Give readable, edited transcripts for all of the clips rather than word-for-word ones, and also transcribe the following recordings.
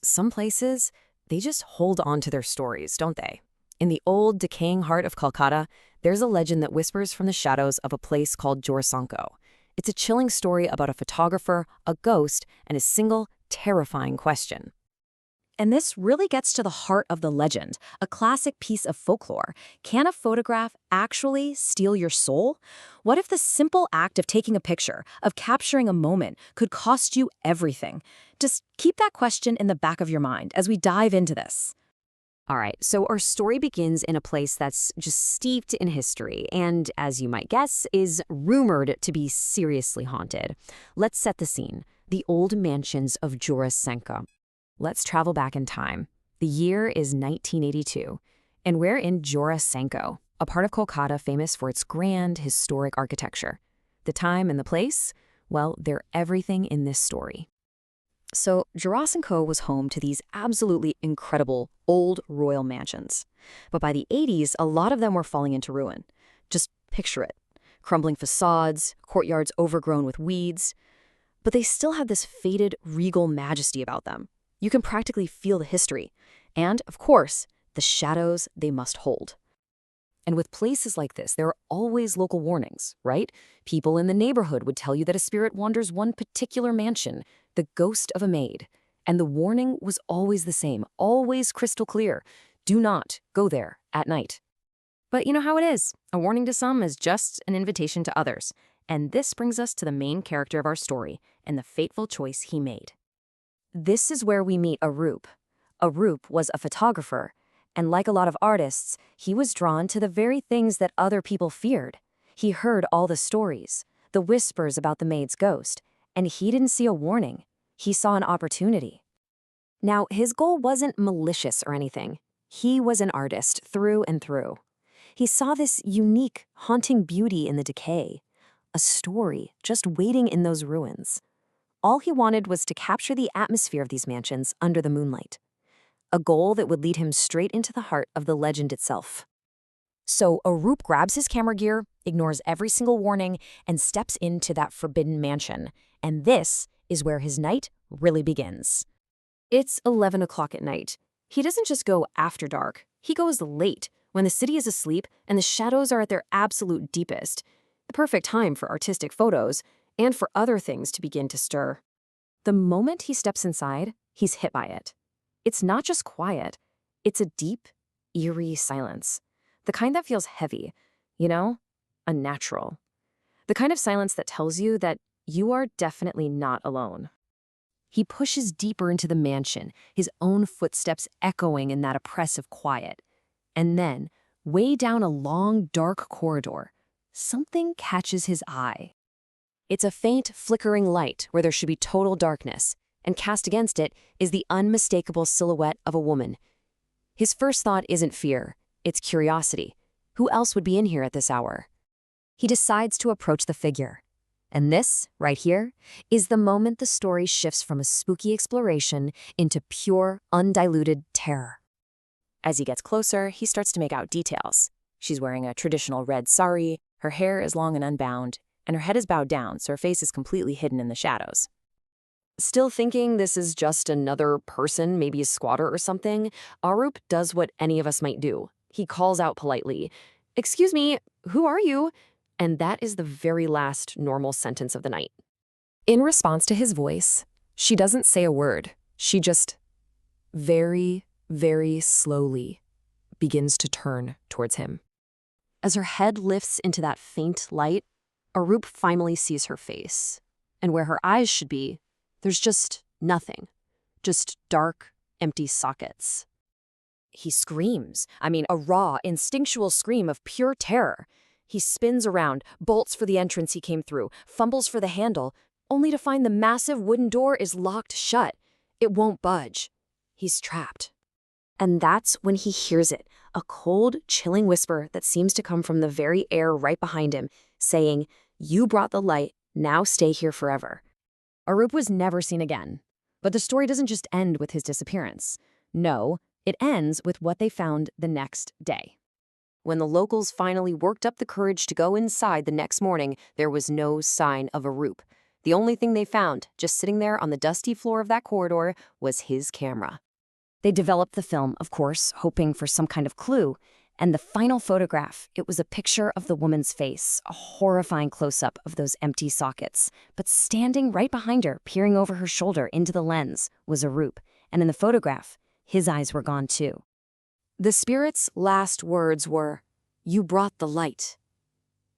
Some places, they just hold on to their stories, don't they? In the old, decaying heart of Kolkata, there's a legend that whispers from the shadows of a place called Jorasanko. It's a chilling story about a photographer, a ghost, and a single, terrifying question. And this really gets to the heart of the legend, a classic piece of folklore. Can a photograph actually steal your soul? What if the simple act of taking a picture, of capturing a moment, could cost you everything? Just keep that question in the back of your mind as we dive into this. All right, so our story begins in a place that's just steeped in history and, as you might guess, is rumored to be seriously haunted. Let's set the scene. The old mansions of Jorasanko. Let's travel back in time. The year is 1982, and we're in Jorasanko, a part of Kolkata famous for its grand, historic architecture. The time and the place? Well, they're everything in this story. So, Jorasanko was home to these absolutely incredible old royal mansions. But by the 80s, a lot of them were falling into ruin. Just picture it. Crumbling facades, courtyards overgrown with weeds. But they still had this faded, regal majesty about them. You can practically feel the history. And, of course, the shadows they must hold. And with places like this, there are always local warnings, right? People in the neighborhood would tell you that a spirit wanders one particular mansion, the ghost of a maid. And the warning was always the same, always crystal clear. Do not go there at night. But you know how it is. A warning to some is just an invitation to others. And this brings us to the main character of our story and the fateful choice he made. This is where we meet Arup. Arup was a photographer, and like a lot of artists, he was drawn to the very things that other people feared. He heard all the stories, the whispers about the maid's ghost, and he didn't see a warning. He saw an opportunity. Now, his goal wasn't malicious or anything. He was an artist through and through. He saw this unique, haunting beauty in the decay, a story just waiting in those ruins. All he wanted was to capture the atmosphere of these mansions under the moonlight, a goal that would lead him straight into the heart of the legend itself. So Arup grabs his camera gear, ignores every single warning, and steps into that forbidden mansion. And this is where his night really begins. It's 11 o'clock at night. He doesn't just go after dark. He goes late, when the city is asleep and the shadows are at their absolute deepest. The perfect time for artistic photos, and for other things to begin to stir. The moment he steps inside, he's hit by it. It's not just quiet, it's a deep, eerie silence. The kind that feels heavy, unnatural. The kind of silence that tells you that you are definitely not alone. He pushes deeper into the mansion, his own footsteps echoing in that oppressive quiet. And then, way down a long, dark corridor, something catches his eye. It's a faint, flickering light where there should be total darkness, and cast against it is the unmistakable silhouette of a woman. His first thought isn't fear, it's curiosity. Who else would be in here at this hour? He decides to approach the figure. And this, right here, is the moment the story shifts from a spooky exploration into pure, undiluted terror. As he gets closer, he starts to make out details. She's wearing a traditional red sari, her hair is long and unbound, and her head is bowed down, so her face is completely hidden in the shadows. Still thinking this is just another person, maybe a squatter or something, Arup does what any of us might do. He calls out politely, "Excuse me, who are you?" And that is the very last normal sentence of the night. In response to his voice, she doesn't say a word. She just very, very slowly begins to turn towards him. As her head lifts into that faint light, Arup finally sees her face, and where her eyes should be, there's just nothing, just dark, empty sockets. He screams, a raw, instinctual scream of pure terror. He spins around, bolts for the entrance he came through, fumbles for the handle, only to find the massive wooden door is locked shut. It won't budge. He's trapped. And that's when he hears it, a cold, chilling whisper that seems to come from the very air right behind him, saying, "You brought the light, now stay here forever." Arup was never seen again. But the story doesn't just end with his disappearance. No, it ends with what they found the next day. When the locals finally worked up the courage to go inside the next morning, there was no sign of Arup. The only thing they found, just sitting there on the dusty floor of that corridor, was his camera. They developed the film, of course, hoping for some kind of clue. And the final photograph, it was a picture of the woman's face, a horrifying close-up of those empty sockets. But standing right behind her, peering over her shoulder into the lens, was Arup. And in the photograph, his eyes were gone too. The spirit's last words were, "You brought the light."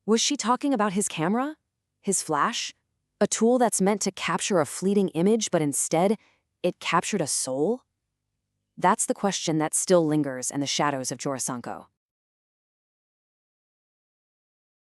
Was she talking about his camera? His flash? A tool that's meant to capture a fleeting image, but instead, it captured a soul? That's the question that still lingers in the shadows of Jorasanko.